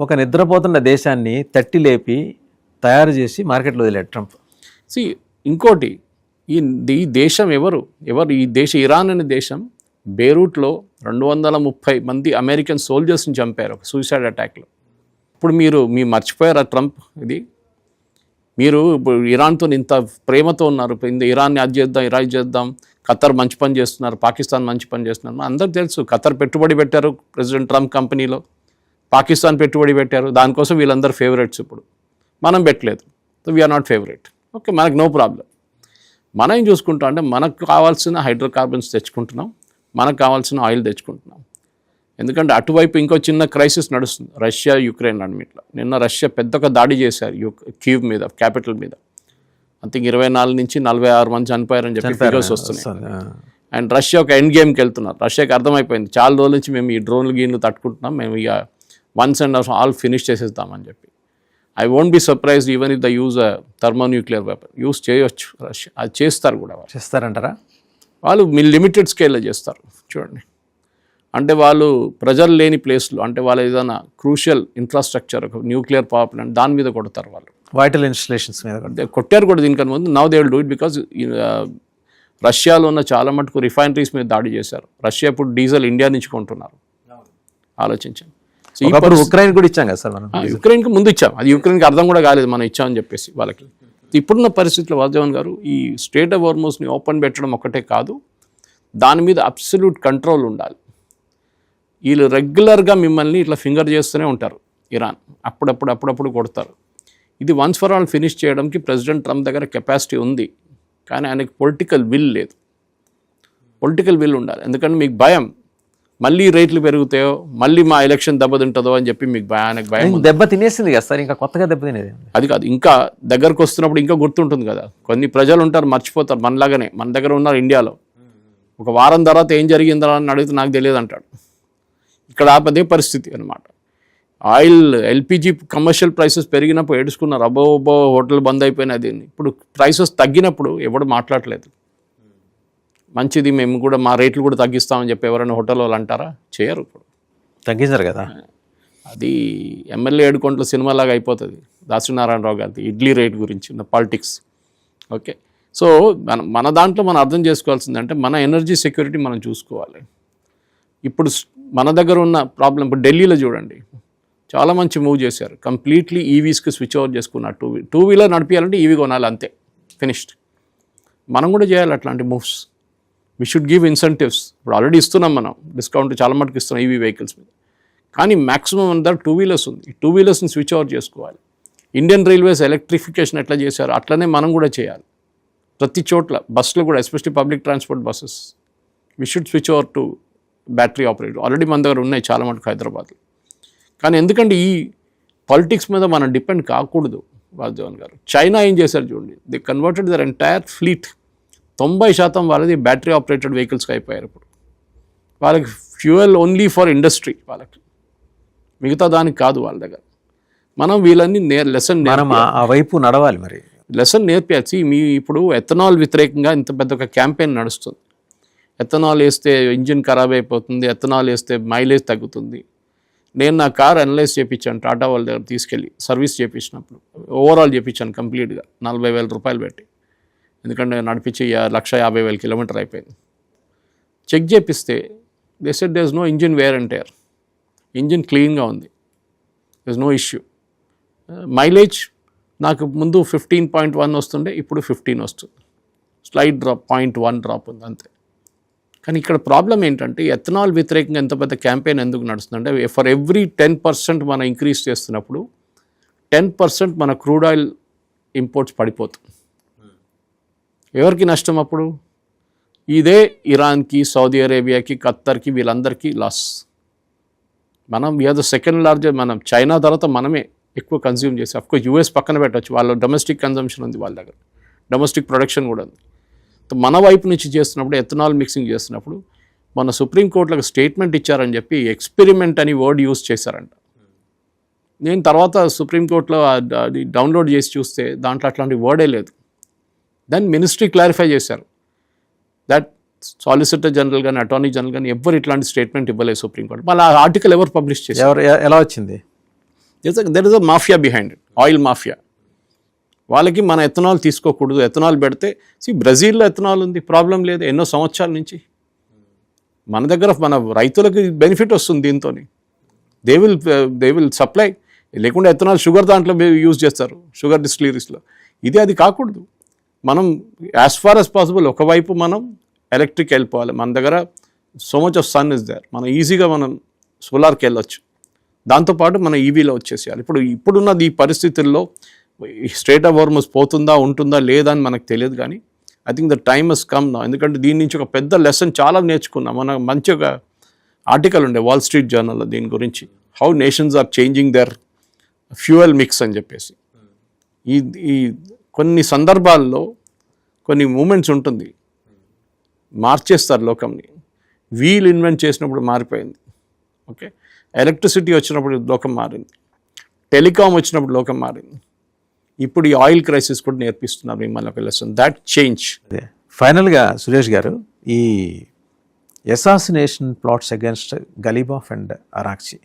ఒక నిద్రపోతున్న దేశాన్ని తట్టి లేపి తయారు చేసి మార్కెట్లో వదిలేడు ట్రంప్. ఇంకోటి ఈ దేశం ఎవరు ఈ దేశం ఇరాన్ అనే దేశం బేరూట్లో 230 మంది అమెరికన్ సోల్జర్స్ని చంపారు ఒక సూసైడ్ అటాక్లో. ఇప్పుడు మీరు మర్చిపోయారా ట్రంప్ ఇది? మీరు ఇప్పుడు ఇరాన్తో ఇంత ప్రేమతో ఉన్నారు, ఇరాన్ని అది చేద్దాం ఇరాక్ చేద్దాం, ఖతర్ మంచి పని చేస్తున్నారు, పాకిస్తాన్ మంచి పని చేస్తున్నారు. అందరికి తెలుసు ఖతర్ పెట్టుబడి పెట్టారు ప్రెసిడెంట్ ట్రంప్ కంపెనీలో, పాకిస్తాన్ పెట్టుబడి పెట్టారు, దానికోసం వీళ్ళందరూ ఫేవరెట్స్. ఇప్పుడు మనం పెట్టలేదు, so we are not favourite. Okay, మనకు నో ప్రాబ్లం. మనం ఏం చూసుకుంటాం అంటే మనకు కావాల్సిన హైడ్రోకార్బన్స్ తెచ్చుకుంటున్నాం, మనకు కావాల్సిన ఆయిల్ తెచ్చుకుంటున్నాం. ఎందుకంటే అటువైపు ఇంకో చిన్న క్రైసిస్ నడుస్తుంది, రష్యా యుక్రెయిన్ అన్నిట్లో. నిన్న రష్యా పెద్ద దాడి చేశారు కీవ్ మీద, క్యాపిటల్ మీద. అంతే 24 నుంచి 46 మంది చనిపోయారని చెప్పి ఫిగర్స్ వస్తున్నాయి. అండ్ రష్యా ఒక ఎండ్ గేమ్కి వెళ్తున్నారు. రష్యాకి అర్థమైపోయింది చాలా రోజుల నుంచి మేము ఈ డ్రోన్లు గీన్లు తట్టుకుంటున్నాం, మేము ఇక వన్స్ అండ్ ఆల్ ఫినిష్ చేసేద్దామని చెప్పి. I won't be surprised even if the use thermonuclear weapon use చేయొచ్చు రష్యా, అది చేస్తారు కూడా. చేస్తారంటారా? వాళ్ళు లిమిటెడ్ స్కేల్లో చేస్తారు చూడండి. అంటే వాళ్ళు ప్రజలు లేని ప్లేస్లో, అంటే వాళ్ళు ఏదైనా క్రూషియల్ ఇన్ఫ్రాస్ట్రక్చర్, ఒక న్యూక్లియర్ పవర్ ప్లాంట్ దాని మీద కొడతారు వాళ్ళు, వైటల్ ఇన్స్టలేషన్స్ మీద కొట్టారు కూడా దీనికన్నా ముందు. Now they will do it because రష్యాలో ఉన్న చాలా మటుకు రిఫైనరీస్ మీద దాడి చేశారు. రష్యా ఇప్పుడు డీజిల్ ఇండియా నుంచి కొంటున్నారు, ఆలోచించండి. ఉక్రెయిన్ కూడా ఇచ్చాం కదా సార్ మనం, యుక్రెయిన్కి ముందు ఇచ్చాం, అది యుక్రెయిన్కి అర్థం కూడా కాలేదు మనం ఇచ్చామని చెప్పేసి వాళ్ళకి. ఇప్పుడున్న పరిస్థితుల్లో వాసుదేవన్ గారు ఈ స్ట్రెయిట్ ఆఫ్ హార్మోస్ని ఓపెన్ పెట్టడం ఒకటే కాదు, దాని మీద అబ్సల్యూట్ కంట్రోల్ ఉండాలి. వీళ్ళు రెగ్యులర్గా మిమ్మల్ని ఇట్లా ఫింగర్ చేస్తూనే ఉంటారు ఇరాన్, అప్పుడప్పుడు కొడతారు. ఇది వన్స్ ఫర్ ఆల్ ఫినిష్ చేయడానికి ప్రెసిడెంట్ ట్రంప్ దగ్గర కెపాసిటీ ఉంది, కానీ ఆయనకి పొలిటికల్ విల్ లేదు. పొలిటికల్ విల్ ఉండాలి. ఎందుకంటే మీకు భయం మళ్ళీ రేట్లు పెరుగుతాయో, మళ్ళీ మా ఎలక్షన్ దెబ్బతింటుందో అని చెప్పి మీకు ఆయనకు భయం. దెబ్బ తినేసింది కదా సార్, ఇంకా కొత్తగా దెబ్బ తినేది అది కాదు. ఇంకా దగ్గరకు వస్తున్నప్పుడు ఇంకా గుర్తుంటుంది కదా, కొన్ని ప్రజలు ఉంటారు మర్చిపోతారు మనలాగానే. మన దగ్గర ఉన్నారు ఇండియాలో, ఒక వారం తర్వాత ఏం జరిగిందా అని అడిగితే నాకు తెలియదు అంటాడు. ఇక్కడ అదే పరిస్థితి అనమాట. ఆయిల్ ఎల్పిజి కమర్షియల్ ప్రైసెస్ పెరిగినప్పుడు ఏడుచుకున్నారు, అబ్బో హోటల్ బంద్ అయిపోయినాయి. దీన్ని ఇప్పుడు ప్రైసెస్ తగ్గినప్పుడు ఎవడు మాట్లాడలేదు, మంచిది మేము కూడా మా రేట్లు కూడా తగ్గిస్తామని చెప్పి ఎవరైనా హోటల్ వాళ్ళు అంటారా? చేయరు. ఇప్పుడు తగ్గించారు కదా. అది ఎమ్మెల్యే ఏడుకొండల సినిమాలాగా అయిపోతుంది దాసనారాయణరావు గారి ఇడ్లీ రేట్ గురించి ఉన్న పాలిటిక్స్. ఓకే, సో మన దాంట్లో మనం అర్థం చేసుకోవాల్సిందంటే మన ఎనర్జీ సెక్యూరిటీ మనం చూసుకోవాలి. ఇప్పుడు మన దగ్గర ఉన్న ప్రాబ్లం, ఇప్పుడు ఢిల్లీలో చూడండి చాలా మంచి మూవ్ చేశారు, కంప్లీట్లీ ఈవీస్కి స్విచ్ ఓవర్ చేసుకున్నారు. టూ వీలర్ నడిపించాలంటే ఈవీ కొనాలి, అంతే, ఫినిష్డ్. మనం కూడా చేయాలి అట్లాంటి moves. We should give incentives. ఇప్పుడు ఆల్రెడీ ఇస్తున్నాం మనం, డిస్కౌంట్ చాలా మటుకు ఇస్తున్నాం ఈవీ వెహికల్స్ మీద, కానీ మ్యాక్సిమం అందరూ టూ వీలర్స్ ఉంది. ఈ టూ వీలర్స్ని స్విచ్ ఓవర్ చేసుకోవాలి. ఇండియన్ రైల్వేస్ ఎలక్ట్రిఫికేషన్ ఎట్లా చేశారు అట్లనే మనం కూడా చేయాలి. ప్రతి చోట్ల బస్సులు కూడా, especially public transport buses, we should switch over to battery operator. Already మన దగ్గర ఉన్నాయి చాలా మటుకు హైదరాబాద్లో. కానీ ఎందుకంటే ఈ పాలిటిక్స్ మీద మనం డిపెండ్ కాకూడదు వాసుదేవన్ గారు. చైనా ఏం చేశారు చూడండి, they converted their entire fleet. 90% వాళ్ళది బ్యాటరీ ఆపరేటెడ్ వెహికల్స్కి అయిపోయారు. ఇప్పుడు వాళ్ళకి ఫ్యూయల్ ఓన్లీ ఫర్ ఇండస్ట్రీ, వాళ్ళకి మిగతా దానికి కాదు వాళ్ళ దగ్గర. మనం వీళ్ళని లెసన్ ఆ వైపు నడవాలి, మరి లెసన్ నేర్పించి. మీ ఇప్పుడు ఎథనాల్ వ్యతిరేకంగా ఇంత పెద్ద ఒక క్యాంపెయిన్ నడుస్తుంది. ఎథనాల్ వేస్తే ఇంజిన్ ఖరాబ్ అయిపోతుంది, ఎథనాల్ వేస్తే మైలేజ్ తగ్గుతుంది. నేను నా కార్ అనలైజ్ చేయించాను టాటా వాళ్ళ దగ్గర తీసుకెళ్ళి, సర్వీస్ చేయించినప్పుడు ఓవరాల్ చేయించాను కంప్లీట్గా 40,000 రూపాయలు పెట్టి. ఎందుకంటే నడిపించి 150,000 కిలోమీటర్ అయిపోయింది. చెక్ చేపిస్తే they said there is no engine wear and tyre, engine క్లీన్గా ఉంది, there is no issue. Mileage నాకు ముందు 15.1 వస్తుండే, ఇప్పుడు 15 వస్తుంది. స్లైడ్ డ్రాప్ 0.1 డ్రాప్ ఉంది అంతే. కానీ ఇక్కడ ప్రాబ్లం ఏంటంటే ఎథనాల్ వ్యతిరేకంగా ఎంత పెద్ద క్యాంపెయిన్ ఎందుకు నడుస్తుందంటే, ఫర్ ఎవ్రీ 10% మనం ఇంక్రీజ్ చేస్తున్నప్పుడు 10% మన క్రూడ్ ఆయిల్ ఇంపోర్ట్స్ పడిపోతుంది. ఎవరికి నష్టం అప్పుడు? ఇదే ఇరాన్కి, సౌదీ అరేబియాకి, ఖత్తర్కి, వీళ్ళందరికీ లాస్. మనం వీఆర్ ద సెకండ్ లార్జెస్ట్. మనం చైనా తర్వాత మనమే ఎక్కువ కన్జ్యూమ్ చేసి, అఫ్కోర్స్ యూఎస్ పక్కన పెట్టవచ్చు, వాళ్ళ డొమెస్టిక్ కన్జంప్షన్ ఉంది, వాళ్ళ దగ్గర డొమెస్టిక్ ప్రొడక్షన్ కూడా ఉంది. మన వైపు నుంచి చేస్తున్నప్పుడు, ఎథనాల్ మిక్సింగ్ చేస్తున్నప్పుడు, మన సుప్రీంకోర్టులకు స్టేట్మెంట్ ఇచ్చారని చెప్పి ఎక్స్పెరిమెంట్ అని వర్డ్ యూజ్ చేశారంట. నేను తర్వాత సుప్రీంకోర్టులో అది డౌన్లోడ్ చేసి చూస్తే దాంట్లో అట్లాంటి వర్డే లేదు. దాన్ని మినిస్ట్రీ క్లారిఫై చేశారు, దట్ సాలిసిటర్ జనరల్ కానీ అటార్నీ జనరల్ కానీ ఎవరు ఇట్లాంటి స్టేట్మెంట్ ఇవ్వలేదు సుప్రీంకోర్టు. మళ్ళీ ఆ ఆర్టికల్ ఎవరు పబ్లిష్ చేశారు? ఎలా వచ్చింది? There is a mafia behind it, oil mafia. వాళ్ళకి మన ఎథనాల్ తీసుకోకూడదు, ఎథనాల్ పెడితే బ్రెజిల్లో ఎథనాల్ ఉంది, ప్రాబ్లం లేదు ఎన్నో సంవత్సరాల నుంచి. మన దగ్గర మన రైతులకి బెనిఫిట్ వస్తుంది దీంతో. They will supply. లేకుండా ఎథనాల్ షుగర్ దాంట్లో యూజ్ చేస్తారు, షుగర్ డిస్టిలరీస్లో. అది కాకూడదు. మనం యాజ్ ఫార్ యాజ్ పాసిబుల్ ఒకవైపు మనం ఎలక్ట్రిక్ వెళ్ళిపోవాలి. మన దగ్గర so much of sun is there, మనం ఈజీగా మనం సోలార్కి వెళ్ళొచ్చు. దాంతోపాటు మన ఈవీలో వచ్చేసేయాలి. ఇప్పుడున్నది ఈ పరిస్థితుల్లో స్ట్రేట్ ఆఫ్ హార్మోస్ పోతుందా ఉంటుందా లేదా అని మనకు తెలియదు, కానీ I think the time has come నా. ఎందుకంటే దీని నుంచి ఒక పెద్ద లెసన్ చాలా నేర్చుకున్నాం. మన మంచి ఒక ఆర్టికల్ ఉండే వాల్ స్ట్రీట్ జర్నల్లో దీని గురించి, how nations are changing their fuel mix అని చెప్పేసి. ఈ కొన్ని సందర్భాల్లో కొన్ని మూమెంట్స్ ఉంటుంది, మార్చేస్తారు లోకంని. వీల్ ఇన్వెంట్ చేసినప్పుడు మారిపోయింది, ఓకే. ఎలక్ట్రిసిటీ వచ్చినప్పుడు లోకం మారింది, టెలికాం వచ్చినప్పుడు లోకం మారింది. ఇప్పుడు ఈ ఆయిల్ క్రైసిస్ కూడా నేర్పిస్తున్నారు మిమ్మల్ని ఒక లెసన్, దాట్ చేంజ్. ఫైనల్గా సురేష్ గారు, ఈ అసాసినేషన్ ప్లాట్స్ అగేన్స్ట్ గలీబాఫ్ అండ్ అరాక్చి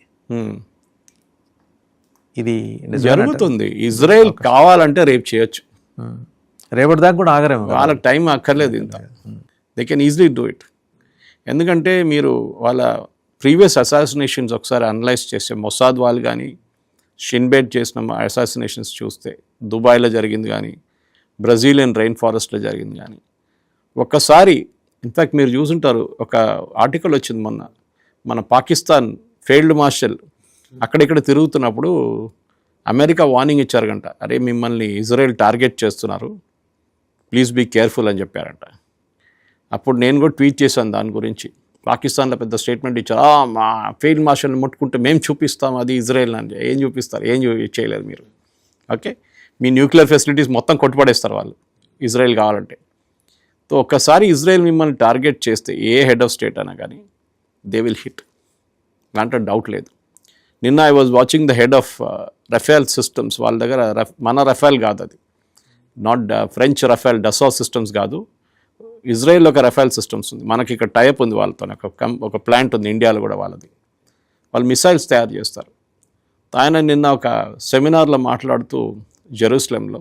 ఇది జరుగుతుంది. ఇజ్రాయెల్ కావాలంటే రేపు చేయొచ్చు, రేపటి దాకా కూడా ఆగరేమో. వాళ్ళ టైం అక్కర్లేదు ఇంత. They can easily do it. ఎందుకంటే మీరు వాళ్ళ ప్రీవియస్ అసాసినేషన్స్ ఒకసారి అనలైజ్ చేస్తే, మొసాద్ వాళ్ళు కానీ షిన్బెట్ చేసిన అసాసినేషన్స్ చూస్తే, దుబాయ్లో జరిగింది కానీ, బ్రెజిలియన్ రెయిన్ ఫారెస్ట్లో జరిగింది కానీ, ఒక్కసారి ఇన్ఫ్యాక్ట్ మీరు చూసుంటారు, ఒక ఆర్టికల్ వచ్చింది మొన్న, మన పాకిస్తాన్ ఫీల్డ్ మార్షల్ అక్కడిక్కడ తిరుగుతున్నప్పుడు అమెరికా వార్నింగ్ ఇచ్చారంట, అరే మిమ్మల్ని ఇజ్రాయెల్ టార్గెట్ చేస్తున్నారు, ప్లీజ్ బీ కేర్ఫుల్ అని చెప్పారంట. అప్పుడు నేను కూడా ట్వీట్ చేశాను దాని గురించి. పాకిస్తాన్లో పెద్ద స్టేట్మెంట్ ఇచ్చారు, మా ఫీల్డ్ మార్షల్ని ముట్టుకుంటే మేము చూపిస్తాం అది ఇజ్రాయెల్ అని. ఏం చూపిస్తారు, ఏం చేయలేరు మీరు, ఓకే. మీ న్యూక్లియర్ ఫెసిలిటీస్ మొత్తం కొట్టుపడేస్తారు వాళ్ళు ఇజ్రాయెల్ కావాలంటే. సో ఒక్కసారి ఇజ్రాయెల్ మిమ్మల్ని టార్గెట్ చేస్తే ఏ హెడ్ ఆఫ్ స్టేట్ అయినా కానీ దే విల్ హిట్, దాంట్లో డౌట్ లేదు. నిన్న I was watching the head of Rafale systems, వాళ్ళ దగ్గర మన రఫేల్ కాదు అది, నాట్ ఫ్రెంచ్ రఫేల్ డసా సిస్టమ్స్ కాదు, ఇజ్రాయెల్లో ఒక రఫేల్ సిస్టమ్స్ ఉంది. మనకి ఇక్కడ టైప్ ఉంది వాళ్ళతో, ఒక ప్లాంట్ ఉంది ఇండియాలో కూడా వాళ్ళది. వాళ్ళు మిసైల్స్ తయారు చేస్తారు. ఆయన నిన్న ఒక సెమినార్లో మాట్లాడుతూ జెరూసలంలో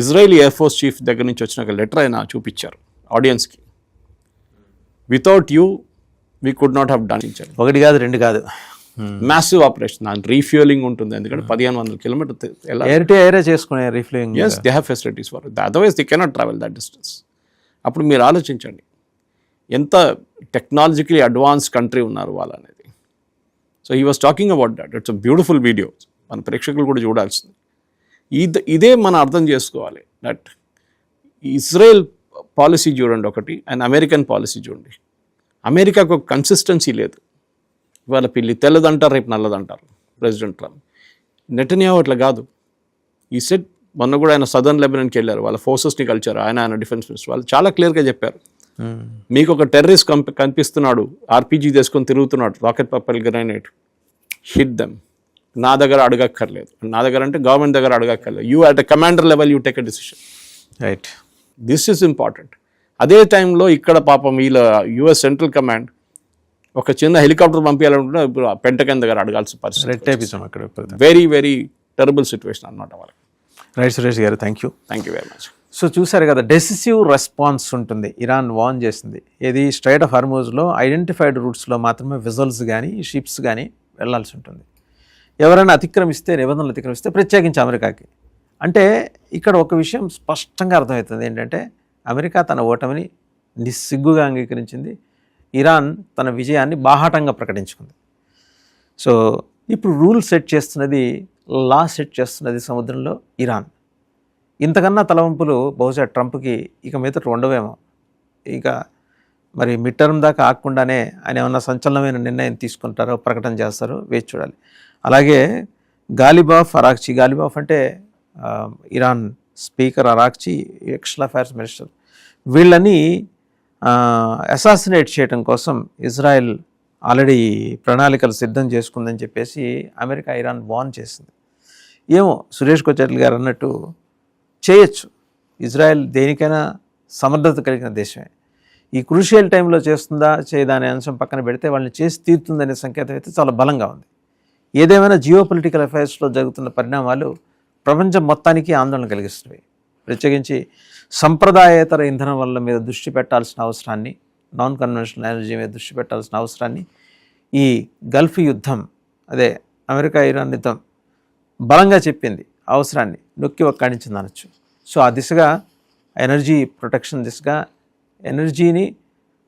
ఇజ్రాయెల్ ఎయిర్ ఫోర్స్ చీఫ్ దగ్గర నుంచి వచ్చిన ఒక లెటర్ ఆయన చూపించారు ఆడియన్స్కి. Without you we could not have done. ఒకటి కాదు రెండు కాదు, మ్యాసివ్ ఆపరేషన్. దాని రీఫ్యూలింగ్ ఉంటుంది, ఎందుకంటే 1500 కిలోమీటర్ ఎయిర్ టు ఎయిర్ చేసుకునే refuelling. Yes, they have facilities for it, otherwise they cannot travel that distance. అప్పుడు మీరు ఆలోచించండి ఎంత టెక్నాలజికలీ అడ్వాన్స్ కంట్రీ ఉన్నారు వాళ్ళు అనేది. So he was talking about that. It's a beautiful video, మన ప్రేక్షకులు కూడా చూడాల్సింది. ఇదే మనం అర్థం చేసుకోవాలి. దట్ ఇజ్రాయెల్ పాలసీ చూడండి ఒకటి, అండ్ అమెరికన్ పాలసీ చూడండి. అమెరికాకు ఒక కన్సిస్టెన్సీ లేదు. ఇవాళ పిల్లి తెల్లదంటారు, రేపు నల్లదంటారు ప్రెసిడెంట్ ట్రంప్. నెటన్యాహు అట్లా కాదు. ఈ సెట్ మొన్న కూడా ఆయన సదర్న్ లెబనాన్కి వెళ్ళారు, వాళ్ళ ఫోర్సెస్ని కలిచారు. ఆయన డిఫెన్స్ మినిస్టర్ వాళ్ళు చాలా క్లియర్గా చెప్పారు, మీకు ఒక టెర్రరిస్ట్ కనిపిస్తున్నాడు, ఆర్పీజీ తీసుకొని తిరుగుతున్నాడు, రాకెట్ పప్పల్ గ్రైనేట్, హిట్ దెమ్. నా దగ్గర అడగక్కర్లేదు, నా దగ్గర అంటే గవర్నమెంట్ దగ్గర అడగక్కర్లేదు. You at a commander level you take a decision, right. This is important. అదే టైంలో ఇక్కడ పాపం వీళ్ళ యుఎస్ సెంట్రల్ కమాండ్ ఒక చిన్న హెలికాప్టర్ పంపించాలంటే ఇప్పుడు పెంటగన్ దగ్గర అడగాల్సిన పరిస్థితి. వెరీ వెరీ టెరబుల్ సిచ్యువేషన్ అన్నమాట వాళ్ళకి. రైట్ సురేష్ గారు, thank you very much. So చూసారు కదా, డెసిసివ్ రెస్పాన్స్ ఉంటుంది. ఇరాన్ వార్న్ చేసింది, ఏది స్ట్రైట్ ఆఫ్ హార్మూజ్లో ఐడెంటిఫైడ్ రూట్స్లో మాత్రమే వెజల్స్ కానీ షిప్స్ కానీ వెళ్లాల్సి ఉంటుంది. ఎవరైనా అతిక్రమిస్తే, నిబంధనలు అతిక్రమిస్తే, ప్రత్యేకించి అమెరికాకి. అంటే ఇక్కడ ఒక విషయం స్పష్టంగా అర్థమవుతుంది ఏంటంటే, అమెరికా తన ఓటమిని నిస్సిగ్గుగా అంగీకరించింది, ఇరాన్ తన విజయాన్ని బాహాటంగా ప్రకటించుకుంది. సో ఇప్పుడు రూల్ సెట్ చేస్తున్నది, లా సెట్ చేస్తున్నది సముద్రంలో ఇరాన్. ఇంతకన్నా తలవంపులు బహుశా ట్రంప్కి ఇక మీదట ఉండవేమో. ఇక మరి మిడ్ టర్మ్ దాకా ఆగకుండానే ఆయన ఏమన్నా సంచలనమైన నిర్ణయం తీసుకుంటారో, ప్రకటన చేస్తారో, వేచి చూడాలి. అలాగే గాలిబాఫ్, అరాక్చి. గాలిబాఫ్ అంటే Iran speaker, Araghchi external affairs minister. వీళ్ళని అసాసినేట్ చేయడం కోసం ఇజ్రాయెల్ ఆల్రెడీ ప్రణాళికలు సిద్ధం చేసుకుందని చెప్పేసి అమెరికా ఇరాన్ వార్న్ చేసింది. ఏమో సురేష్ కొచ్చెట్ల గారు అన్నట్టు చేయొచ్చు. ఇజ్రాయెల్ దేనికైనా సమర్థత కలిగిన దేశమే. ఈ క్రూషియల్ టైంలో చేస్తుందా చేయదా అనే అంశం పక్కన పెడితే వాళ్ళని చేసి తీరుతుందనే సంకేతం అయితే చాలా బలంగా ఉంది. ఏదేమైనా జియో పొలిటికల్ అఫైర్స్లో జరుగుతున్న పరిణామాలు ప్రపంచం మొత్తానికి ఆందోళన కలిగిస్తున్నాయి. ప్రత్యేకించి సంప్రదాయేతర ఇంధనం వల్ల మీద దృష్టి పెట్టాల్సిన అవసరాన్ని, నాన్ కన్వెన్షనల్ ఎనర్జీ మీద దృష్టి పెట్టాల్సిన అవసరాన్ని ఈ గల్ఫ్ యుద్ధం, అదే అమెరికా ఇరాన్ యుద్ధం బలంగా చెప్పింది, అవసరాన్ని నొక్కి ఒక్కాడించింది అనొచ్చు. సో ఆ దిశగా ఎనర్జీ ప్రొటెక్షన్ దిశగా,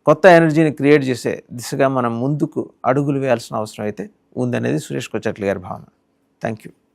కొత్త ఎనర్జీని క్రియేట్ చేసే దిశగా మనం ముందుకు అడుగులు వేయాల్సిన అవసరం అయితే ఉందనేది సురేష్ కొచ్చట్ల గారి భావన. Thank you.